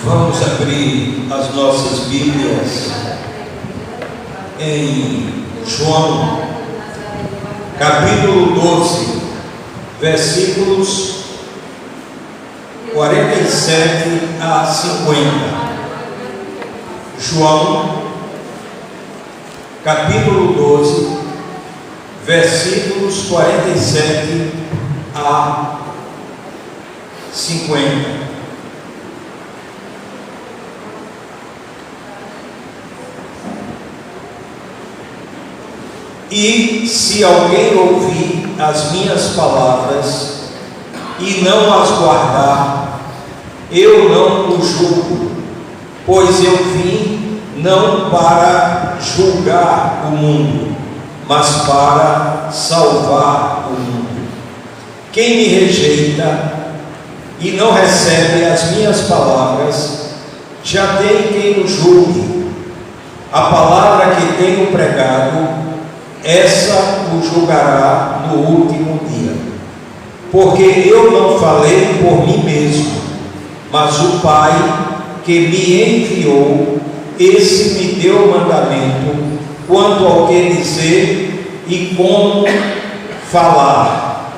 Vamos abrir as nossas Bíblias em João, capítulo 12, versículos 47 a 50. João, capítulo 12, versículos 47 a 50. E se alguém ouvir as minhas palavras e não as guardar, eu não o julgo, pois eu vim não para julgar o mundo, mas para salvar o mundo. Quem me rejeita e não recebe as minhas palavras, já tem quem o julgue. A palavra que tenho pregado, essa o julgará no último dia. Porque eu não falei por mim mesmo, mas o Pai que me enviou, esse me deu mandamento quanto ao que dizer e como falar.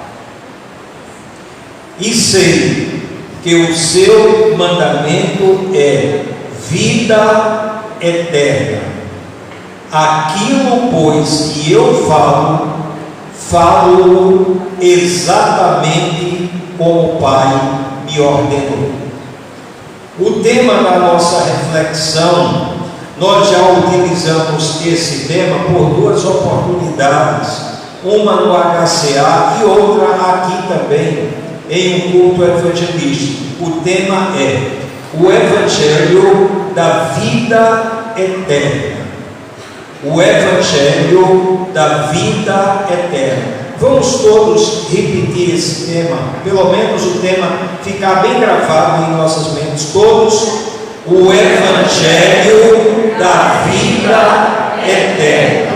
E sei que o seu mandamento é vida eterna. Aquilo, pois, que eu falo exatamente como o Pai me ordenou. O tema da nossa reflexão, nós já utilizamos esse tema por duas oportunidades, uma no HCA e outra aqui também, em um culto evangelístico. O tema é o Evangelho da vida eterna. O Evangelho da vida eterna. Vamos todos repetir esse tema, pelo menos o tema ficar bem gravado em nossas mentes. Todos, o Evangelho da vida eterna.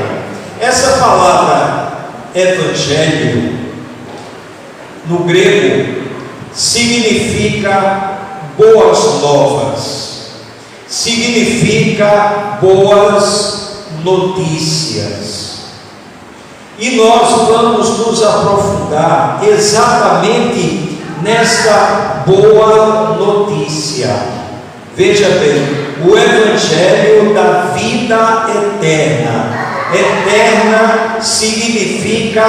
Essa palavra Evangelho, no grego, significa boas novas, significa boas notícias. E nós vamos nos aprofundar exatamente nesta boa notícia. Veja bem, o Evangelho da vida eterna. Eterna significa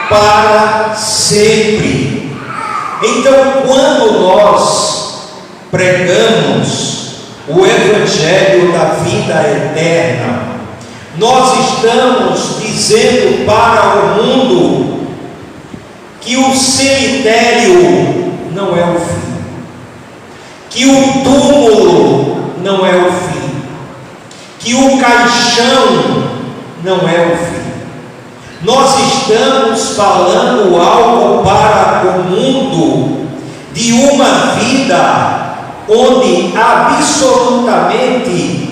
para sempre. Então, quando nós pregamos o Evangelho da vida eterna, nós estamos dizendo para o mundo que o cemitério não é o fim, que o túmulo não é o fim, que o caixão não é o fim. Nós estamos falando algo para o mundo de uma vida onde absolutamente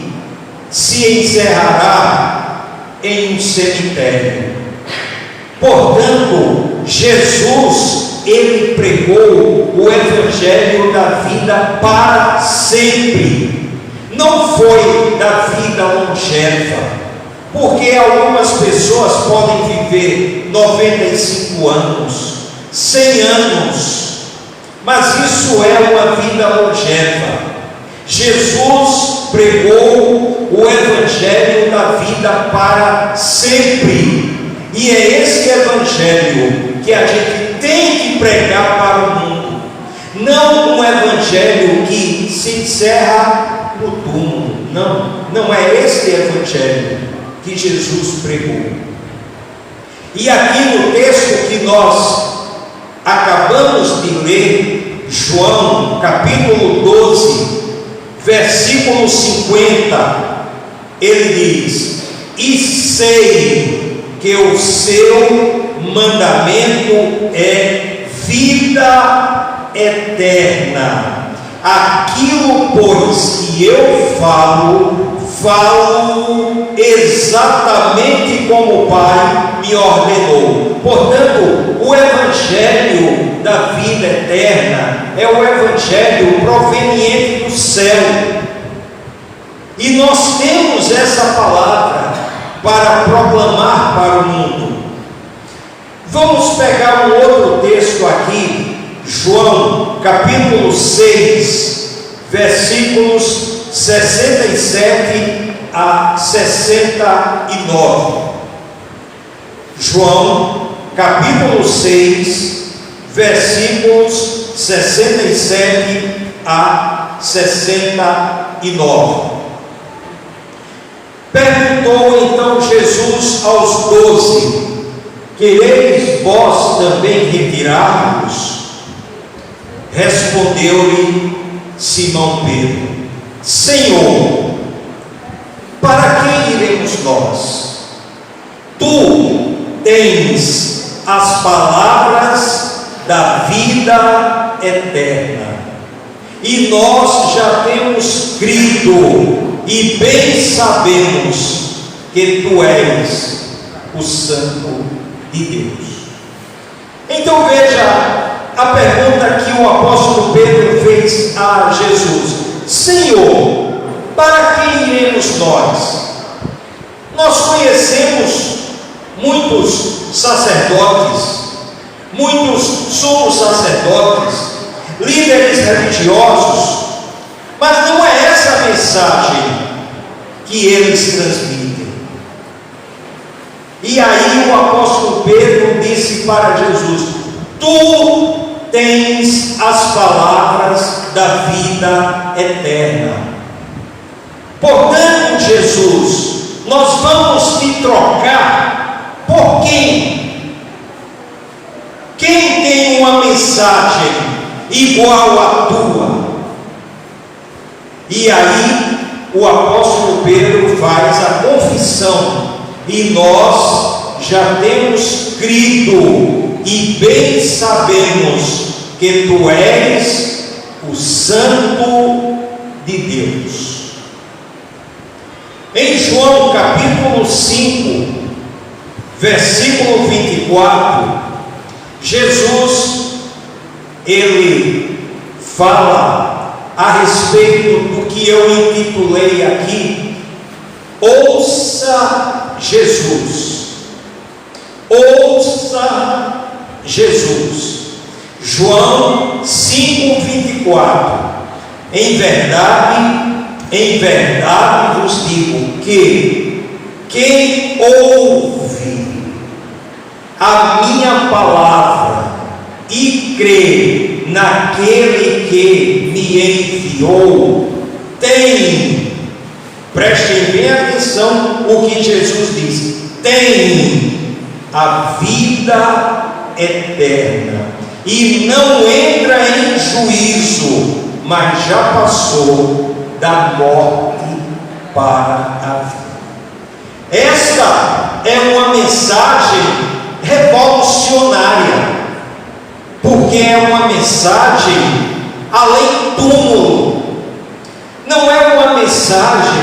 se encerrará em um cemitério. Portanto, Jesus, ele pregou o Evangelho da vida para sempre. Não foi da vida longeva, porque algumas pessoas podem viver 95 anos, 100 anos, mas isso é uma vida longeva. Jesus pregou o Evangelho da vida para sempre, e é esse Evangelho que a gente tem que pregar para o mundo, não um Evangelho que se encerra no túmulo. Não é esse Evangelho que Jesus pregou. E aqui no texto que nós acabamos de ler, João capítulo 12, versículo 50, ele diz: e sei que o seu mandamento é vida eterna. Aquilo, pois, que eu falo exatamente como o Pai me ordenou. Portanto, o Evangelho da vida eterna é o Evangelho proveniente do céu. céu. E nós temos essa palavra para proclamar para o mundo. Vamos pegar um outro texto aqui, João, capítulo 6, versículos 67 a 69. João, capítulo 6, versículos 67 a 69. Perguntou então Jesus aos 12: quereis vós também retirar-vos? Respondeu-lhe Simão Pedro: Senhor, para quem iremos nós? Tu tens as palavras da vida eterna, e nós já temos crido e bem sabemos que tu és o Santo de Deus. Então veja a pergunta que o apóstolo Pedro fez a Jesus: Senhor, para quem iremos nós? Nós conhecemos muitos sacerdotes, muitos sumos sacerdotes, líderes religiosos, mas não é essa a mensagem que eles transmitem. E aí o apóstolo Pedro disse para Jesus: tu tens as palavras da vida eterna. Portanto, Jesus, nós vamos te trocar por quem? Quem tem uma mensagem igual à tua? E aí o apóstolo Pedro faz a confissão: e nós já temos crido e bem sabemos que tu és o Santo de Deus. Em João capítulo 5, versículo 24, Jesus, ele fala a respeito do que eu intitulei aqui: ouça Jesus. Ouça Jesus. João 5:24. Em verdade vos digo que quem ouve a minha palavra e crê naquele que me enviou tem, prestem bem atenção o que Jesus diz, tem a vida eterna e não entra em juízo, mas já passou da morte para a vida. Esta é uma mensagem revolucionária, porque é uma mensagem além túmulo. Não é uma mensagem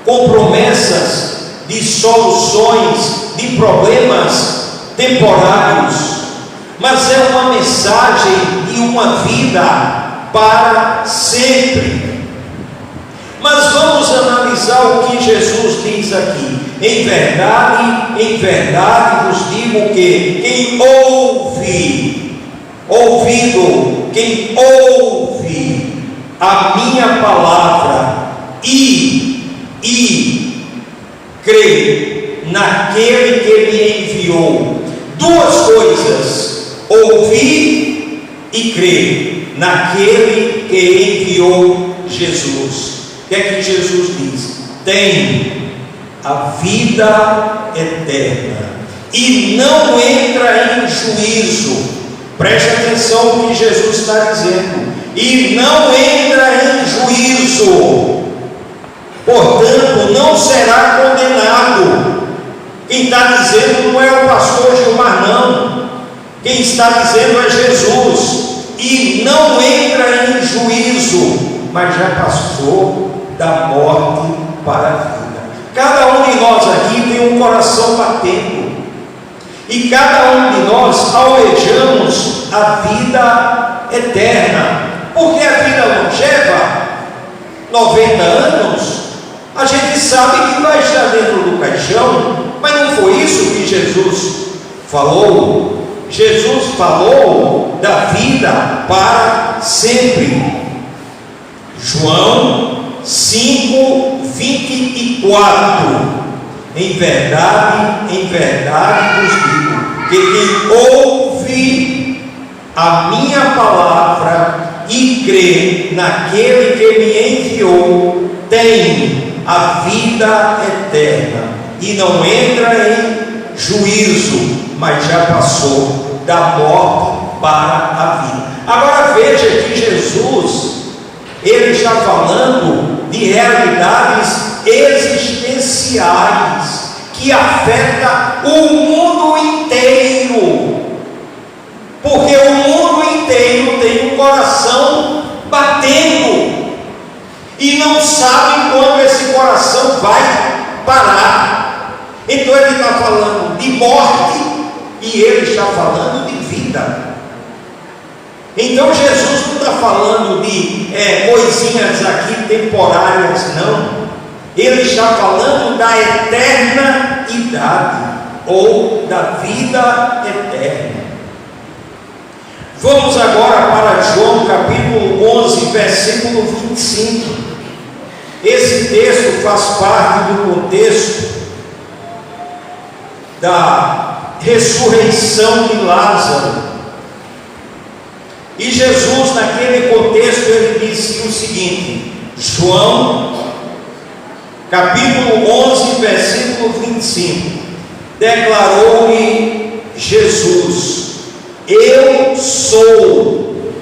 com promessas de soluções de problemas temporários, mas é uma mensagem de uma vida para sempre. Mas vamos analisar o que Jesus diz aqui. Em verdade vos digo que quem quem ouve a minha palavra e crê naquele que me enviou. Duas coisas: ouvir e crer naquele que enviou Jesus. O que é que Jesus diz? Tem a vida eterna e não entra em juízo. Preste atenção no que Jesus está dizendo: e não entra em juízo, portanto não será condenado. Quem está dizendo não é o pastor Gilmar, não. Quem está dizendo é Jesus. E não entra em juízo, mas já passou da morte para a vida. Cada um de nós aqui tem um coração batendo, e cada um de nós almejamos a vida eterna, porque a vida longeva 90 anos, a gente sabe que vai estar dentro do caixão, mas não foi isso que Jesus falou. Jesus falou da vida para sempre. João 5:24. Em verdade vos digo, que quem ouve a minha palavra e crê naquele que me enviou, tem a vida eterna e não entra em juízo, mas já passou da morte para a vida. Agora veja que Jesus, ele está falando de realidades existenciais que afetam o mundo inteiro, porque o mundo inteiro tem um coração batendo e não sabe quando esse coração vai parar. Então ele está falando de morte e ele está falando de vida. Então Jesus não está falando de coisinhas aqui temporárias, não. Ele está falando da eterna idade, ou da vida eterna. Vamos agora para João capítulo 11, versículo 25. Esse texto faz parte do contexto da ressurreição de Lázaro. E Jesus, naquele contexto, ele disse o seguinte, João, capítulo 11, versículo 25, declarou-lhe Jesus: eu sou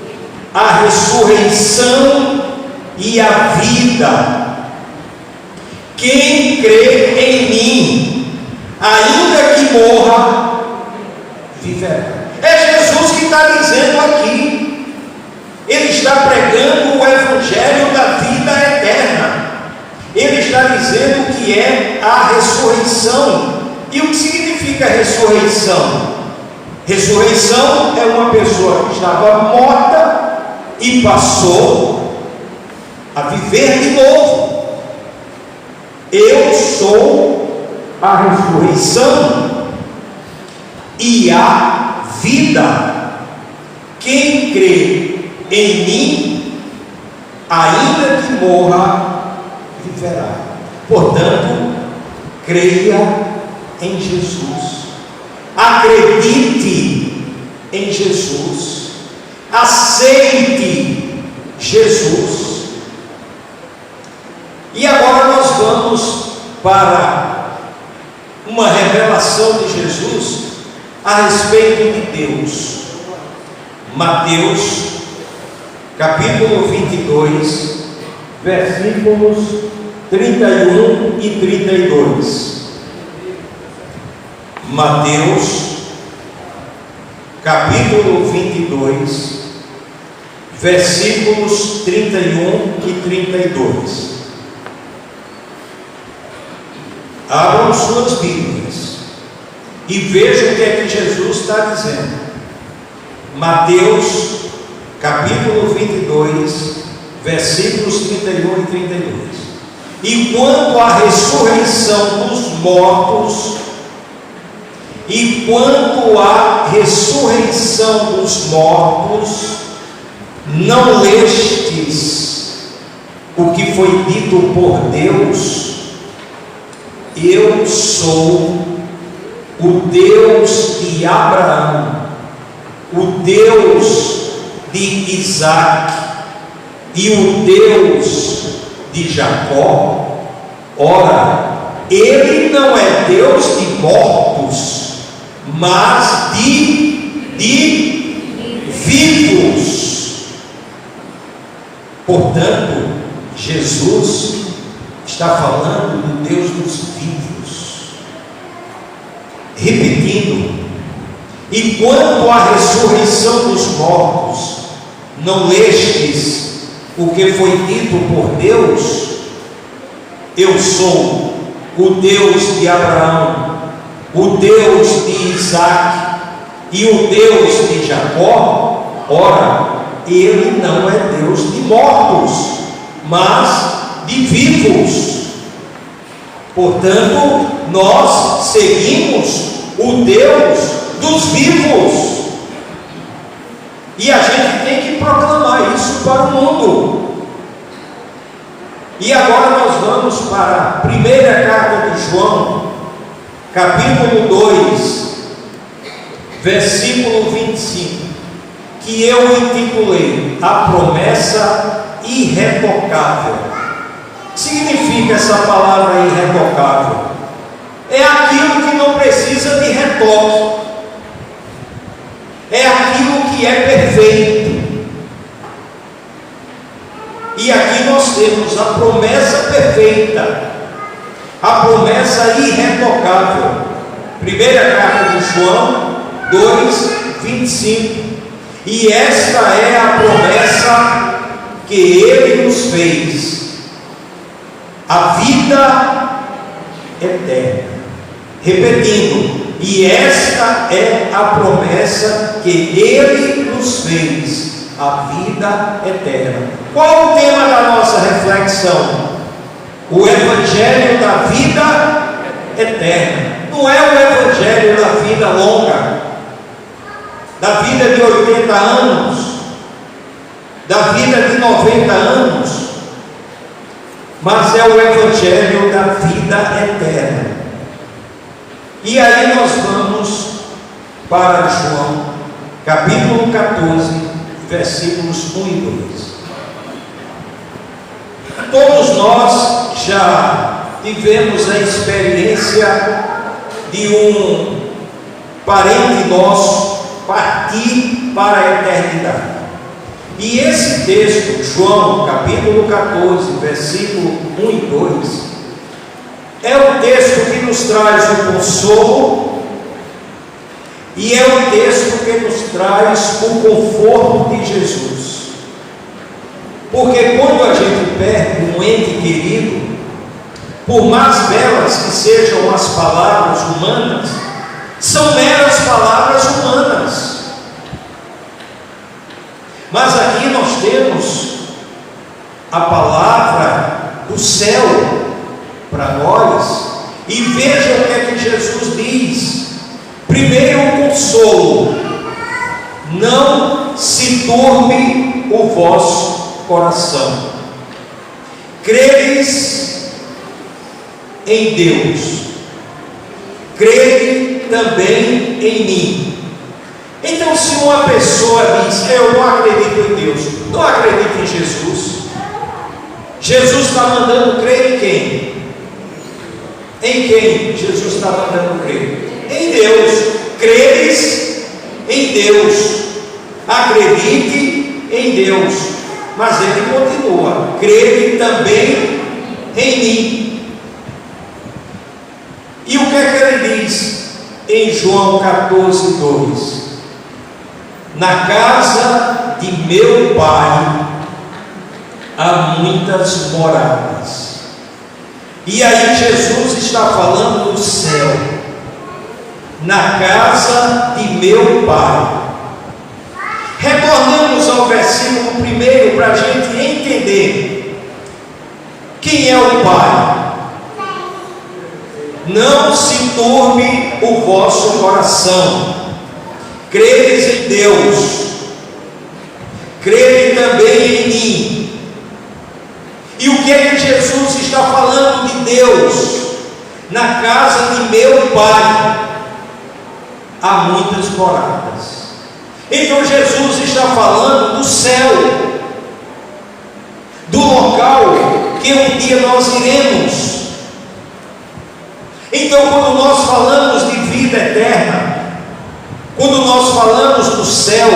a ressurreição e a vida. Quem crê em mim, ainda que morra, viverá. É Jesus que está dizendo aqui. Ele está pregando o evangelho da vida eterna. Ele está dizendo que é a ressurreição. E o que significa ressurreição? Ressurreição é uma pessoa que estava morta e passou a viver de novo. Eu sou a ressurreição e a vida. Quem crê em mim, ainda que morra, viverá. Portanto, creia em Jesus, acredite em Jesus, aceite Jesus. E agora nós vamos para uma revelação de Jesus a respeito de Deus. Mateus capítulo 22, versículos 31 e 32. Mateus capítulo 22, versículos 31 e 32. Abram suas Bíblias e vejam o que é que Jesus está dizendo. Mateus capítulo 22, versículos 31 e 32. E quanto à ressurreição dos mortos, não lestes o que foi dito por Deus? Eu sou o Deus de Abraão, o Deus de Isaac e o Deus de Jacó. Ora, ele não é Deus de mortos, mas de vivos. Portanto, Jesus está falando do Deus dos vivos. Repetindo, e quanto à ressurreição dos mortos, não lestes o que foi dito por Deus? Eu sou o Deus de Abraão, o Deus de Isaac e o Deus de Jacó. Ora, ele não é Deus de mortos, mas de vivos. Portanto, nós seguimos o Deus dos vivos. E a gente tem que proclamar isso para o mundo. E agora nós vamos para a primeira carta de João, capítulo 2, versículo 25, que eu intitulei A Promessa Irretocável. O que significa essa palavra irretocável? É aquilo que não precisa de retoque, é aquilo que é perfeito. E aqui nós temos a promessa perfeita, a promessa irretocável. Primeira carta de João 2, 25. E esta é a promessa que Ele nos fez, a vida eterna. Repetindo, e esta é a promessa que Ele nos fez, a vida eterna. Qual o tema da nossa reflexão? O Evangelho da vida eterna. Não é o Evangelho da vida longa, da vida de 80 anos, da vida de 90 anos, mas é o Evangelho da vida eterna. E aí nós vamos para João, capítulo 14, versículos 1 e 2. Todos nós já tivemos a experiência de um parente nosso partir para a eternidade. E esse texto, João, capítulo 14, versículo 1 e 2, é o texto que nos traz o consolo e é o texto que nos traz o conforto de Jesus. Porque quando a gente perde um ente querido, por mais belas que sejam as palavras humanas, são meras palavras humanas. Mas aqui nós temos a palavra do céu para nós, e veja o que é que Jesus diz. Primeiro, o consolo: não se turbe o vosso coração, credes em Deus, crede também em mim. Então, se uma pessoa diz: eu não acredito em Deus, não acredito em Jesus, Jesus está mandando crer em quem? Em quem Jesus está mandando crer? Em Deus. Credes em Deus, acredite em Deus. Mas ele continua: crede também em mim. E o que é que ele diz em João 14, 2? Na casa de meu Pai há muitas moradas. E aí Jesus está falando do céu. Na casa de meu Pai. Retornamos ao versículo 1 para a gente entender quem é o Pai. Não se turbe o vosso coração, credes em Deus, crede também em mim. E o que é que Jesus está falando de Deus? Na casa de meu Pai há muitas moradas. Então Jesus está falando do céu, do local que um dia nós iremos. Então, quando nós falamos de vida eterna, quando nós falamos do céu,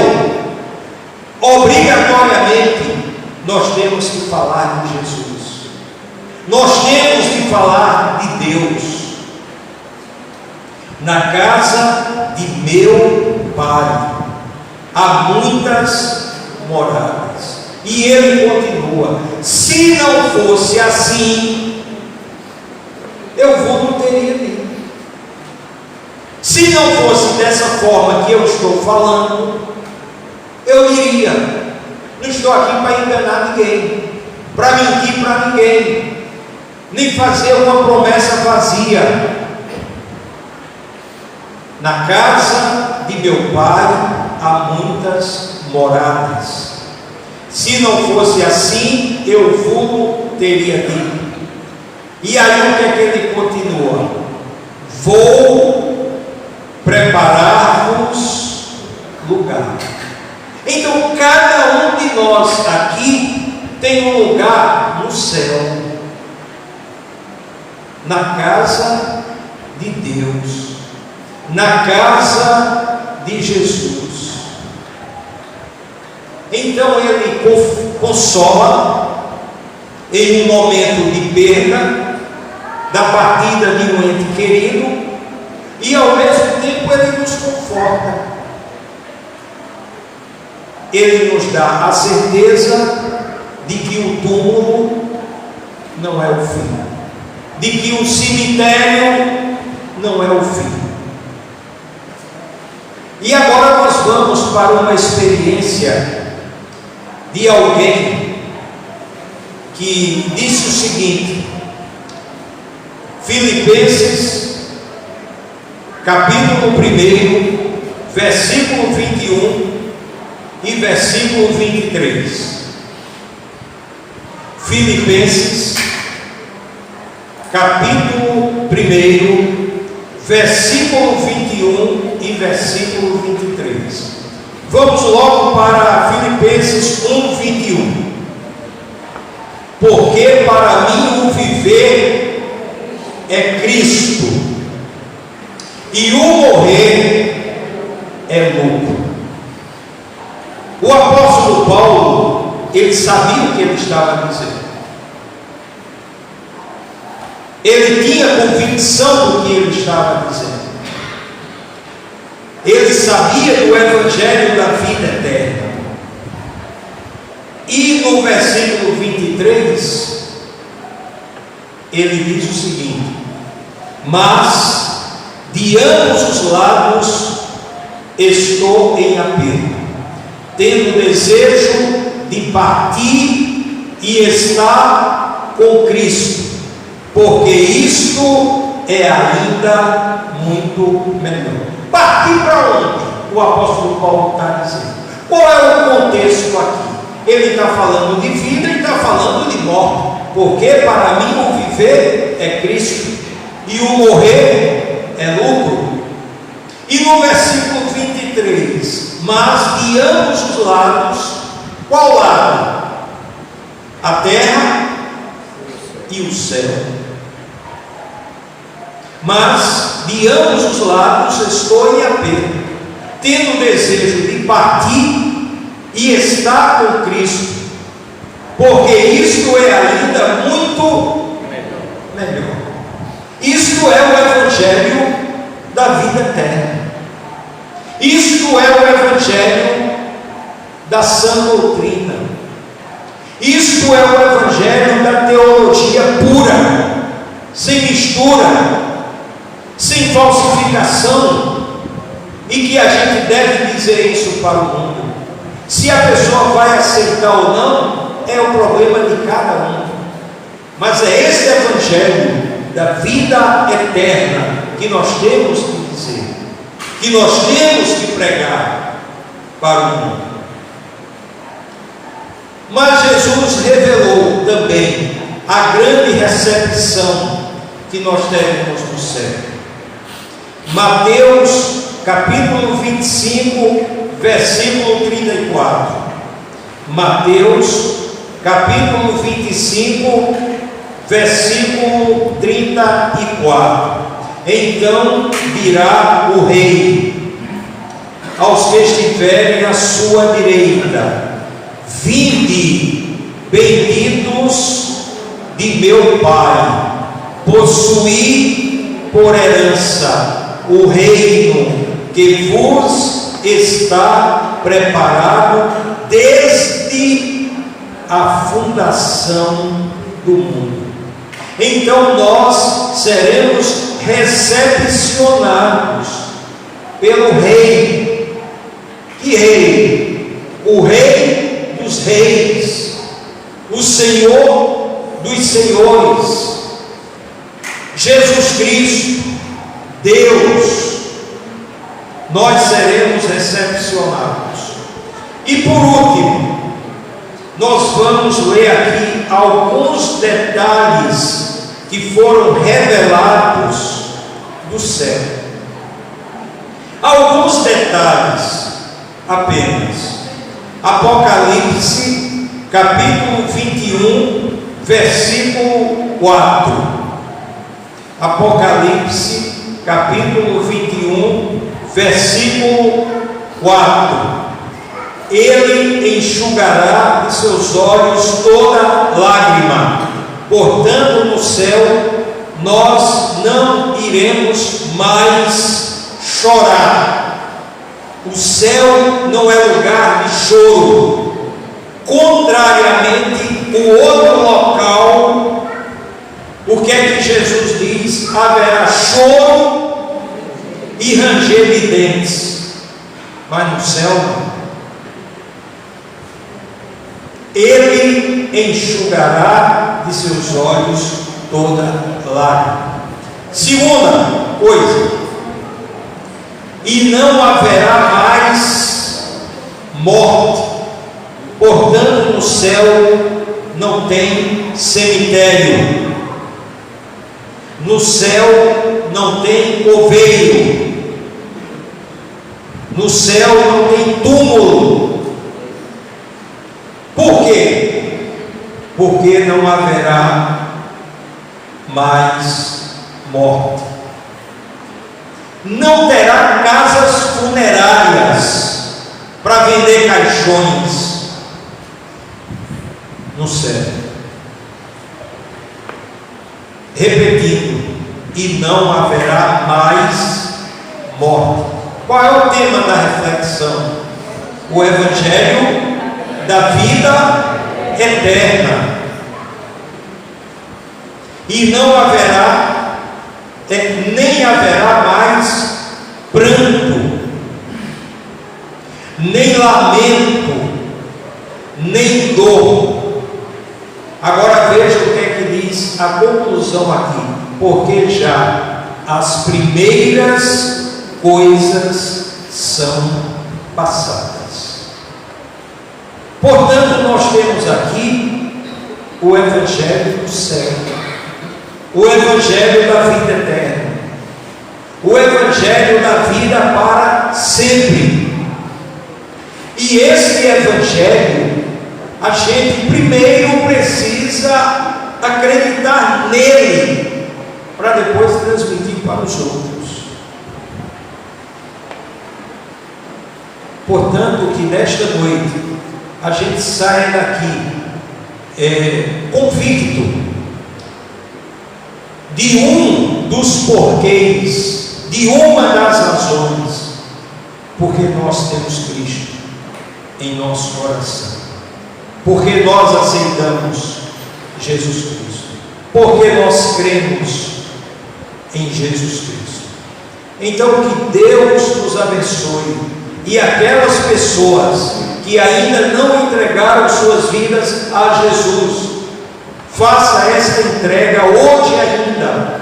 obrigatoriamente nós temos que falar de Jesus, nós temos que falar de Deus. Na casa de meu Pai há muitas moradas. E ele continua: se não fosse assim, eu não teria ido. Se não fosse dessa forma que eu estou falando, eu iria. Não estou aqui para enganar ninguém, para mentir para ninguém, nem fazer uma promessa vazia. Na casa de meu pai há muitas moradas. Se não fosse assim, eu vos teria dito. E aí o que é que ele continua? Vou preparar-vos lugar. Então cada um de nós aqui tem um lugar no céu, na casa de Deus, na casa de Jesus. Então ele consola em um momento de perda, da partida de um ente querido, e ao mesmo tempo ele nos conforta. Ele nos dá a certeza de que o túmulo não é o fim, de que o cemitério não é o fim. E agora nós vamos para uma experiência de alguém que disse o seguinte, Filipenses, capítulo 1, versículo 21 e versículo 23. Filipenses, capítulo 1, versículo 21 e versículo 23. Vamos logo para Filipenses 1:21. Porque para mim o viver é Cristo, e o morrer é lucro. O apóstolo Paulo, ele sabia o que ele estava dizendo. Ele tinha convicção do que ele estava dizendo. Ele sabia do evangelho da vida eterna. E no versículo 23, ele diz o seguinte: mas de ambos os lados estou em aperto, tendo desejo de partir e estar com Cristo, porque isto é ainda muito melhor. Partir para onde? O apóstolo Paulo está dizendo. Qual é o contexto aqui? Ele está falando de vida e está falando de morte, porque para mim o viver é Cristo e o morrer é lucro. E no versículo 23, mas de ambos os lados, qual lado? A terra e o céu. Mas de ambos os lados estou em aperto, tendo desejo de partir e estar com Cristo, porque isto é ainda muito melhor. Isto é o evangelho da vida eterna. Isto é o evangelho da sã doutrina. Isto é o evangelho da teologia pura, sem mistura, sem falsificação, e que a gente deve dizer isso para o mundo. Se a pessoa vai aceitar ou não, é o problema de cada um. Mas é esse evangelho da vida eterna que nós temos que dizer, que nós temos que pregar para o mundo. Mas Jesus revelou também a grande recepção que nós teremos no céu. Mateus capítulo 25, versículo 34. Mateus capítulo 25, versículo 34. Então dirá o rei aos que estiverem à sua direita: vinde, benditos de meu Pai, possuí por herança o reino que vos está preparado desde a fundação do mundo. Então nós seremos recepcionados pelo Rei. Que Rei? O Rei dos Reis, o Senhor dos Senhores, Jesus Cristo, Deus, nós seremos recepcionados. E por último, nós vamos ler aqui alguns detalhes que foram revelados do céu. Alguns detalhes apenas. Apocalipse, capítulo 21, versículo 4. Apocalipse, capítulo 21, versículo 4. Ele enxugará de seus olhos toda lágrima. Portanto, no céu nós não iremos mais chorar. O céu não é lugar de choro. Contrariamente, o outro local, o que é que Jesus diz? Haverá choro e ranger de dentes. Mas no céu não. Ele enxugará de seus olhos toda lágrima. Segunda coisa, e não haverá mais morte. Portanto, no céu não tem cemitério, no céu não tem coveiro, no céu não tem túmulo. Por quê? Porque não haverá mais morte. Não terá casas funerárias para vender caixões no céu. Repetindo, e não haverá mais morte. Qual é o tema da reflexão? O Evangelho da vida eterna. E não haverá, nem haverá mais pranto, nem lamento, nem dor. Agora veja o que é que diz a conclusão aqui. Porque já as primeiras coisas são passadas. Portanto, nós temos aqui o Evangelho do céu, o Evangelho da vida eterna, o Evangelho da vida para sempre. E esse Evangelho, a gente primeiro precisa acreditar nele, para depois transmitir para os outros. Portanto, que nesta noite a gente saia daqui convicto de um dos porquês, de uma das razões, porque nós temos Cristo em nosso coração, porque nós aceitamos Jesus Cristo, porque nós cremos em Jesus Cristo. Então, que Deus nos abençoe, e aquelas pessoas que ainda não entregaram suas vidas a Jesus, faça esta entrega hoje ainda,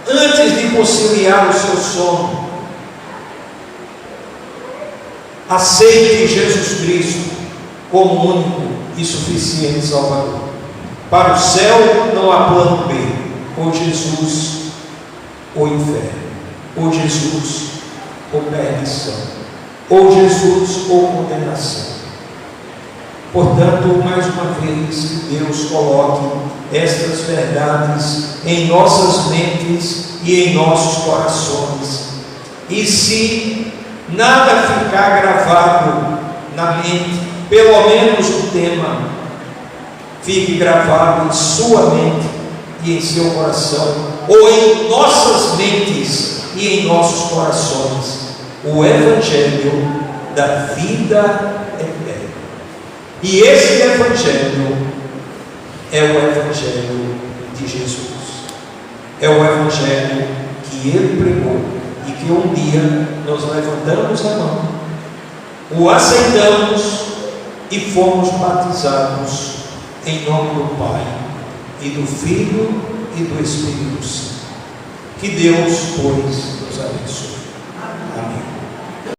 antes de conciliar o seu sono. Aceite Jesus Cristo como único e suficiente Salvador. Para o céu não há plano B, ou Jesus ou inferno, ou Jesus ou perdição, ou Jesus ou condenação. Portanto, mais uma vez, que Deus coloque estas verdades em nossas mentes e em nossos corações. E se nada ficar gravado na mente, pelo menos o tema fique gravado em sua mente e em seu coração, ou em nossas mentes e em nossos corações, o Evangelho da vida eterna. E esse Evangelho é o Evangelho de Jesus, é o Evangelho que Ele pregou e que um dia nós levantamos a mão, o aceitamos e fomos batizados em nome do Pai, e do Filho e do Espírito Santo. Que Deus, pois,